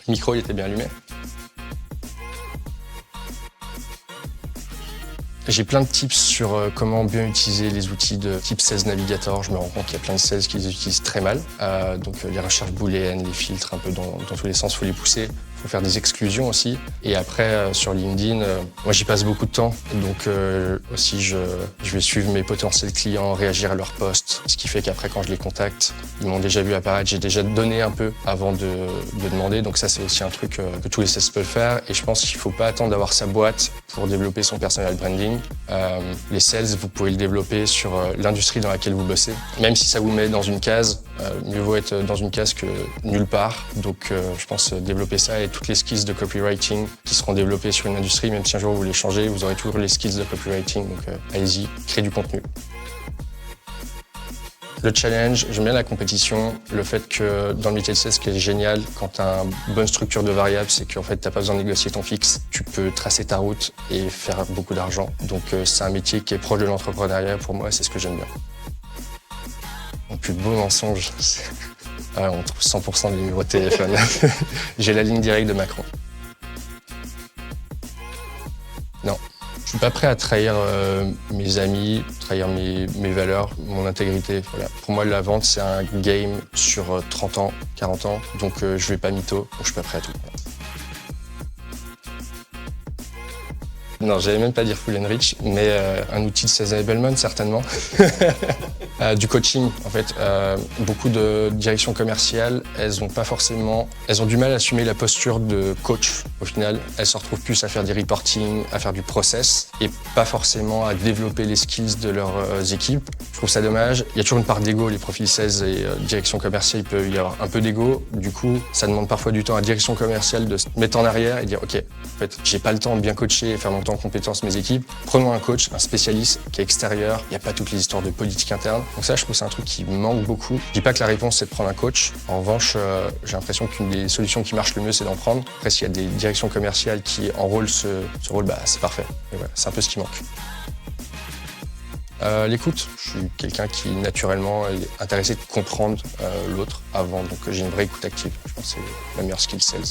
Le micro, il était bien allumé. J'ai plein de tips sur comment bien utiliser les outils de type Sales Navigator. Je me rends compte qu'il y a plein de sales qui les utilisent très mal. Donc les recherches booléennes, les filtres un peu dans tous les sens, il faut les pousser. Il faut faire des exclusions aussi. Et après, sur LinkedIn, moi j'y passe beaucoup de temps. Donc aussi, je vais suivre mes potentiels clients, réagir à leurs posts. Ce qui fait qu'après, quand je les contacte, ils m'ont déjà vu apparaître. J'ai déjà donné un peu avant de demander. Donc ça, c'est aussi un truc que tous les sales peuvent faire. Et je pense qu'il ne faut pas attendre d'avoir sa boîte pour développer son personal branding. Les sales, vous pouvez le développer sur l'industrie dans laquelle vous bossez. Même si ça vous met dans une case, mieux vaut être dans une case que nulle part. Donc je pense développer ça et toutes les skills de copywriting qui seront développées sur une industrie, même si un jour vous les changez, vous aurez toujours les skills de copywriting. Donc allez-y, créez du contenu. Le challenge, j'aime bien la compétition. Le fait que dans le métier de sales, ce qui est génial quand tu as une bonne structure de variables, c'est qu'en fait, tu n'as pas besoin de négocier ton fixe. Tu peux tracer ta route et faire beaucoup d'argent. Donc c'est un métier qui est proche de l'entrepreneuriat. Pour moi, c'est ce que j'aime bien. Mon plus beau mensonge, c'est... on trouve 100% des numéros de téléphone. J'ai la ligne directe de Macron. Non. Je suis pas prêt à trahir mes amis, trahir mes valeurs, mon intégrité. Voilà. Pour moi, la vente, c'est un game sur 30 ans, 40 ans. Donc, je vais pas mytho, donc je suis pas prêt à tout. Non, j'allais même pas dire full and rich, mais un outil de sales enablement, certainement. Du coaching, en fait. Beaucoup de directions commerciales, elles ont du mal à assumer la posture de coach. Au final, elles se retrouvent plus à faire du reporting, à faire du process, et pas forcément à développer les skills de leurs équipes. Je trouve ça dommage. Il y a toujours une part d'ego, les profils sales et direction commerciale, il peut y avoir un peu d'ego. Du coup, ça demande parfois du temps à direction commerciale de se mettre en arrière et dire « Ok, en fait, j'ai pas le temps de bien coacher et faire monter en compétence mes équipes. Prenons un coach, un spécialiste qui est extérieur. Il n'y a pas toutes les histoires de politique interne. » Donc ça, je trouve que c'est un truc qui manque beaucoup. Je dis pas que la réponse, c'est de prendre un coach. En revanche, j'ai l'impression qu'une des solutions qui marche le mieux, c'est d'en prendre. Après, s'il y a des directions commerciales qui enrôlent ce rôle, bah, c'est parfait. Et voilà, c'est un peu ce qui manque. L'écoute, je suis quelqu'un qui naturellement est intéressé de comprendre l'autre avant, donc j'ai une vraie écoute active. Je pense que c'est la meilleure skill sales.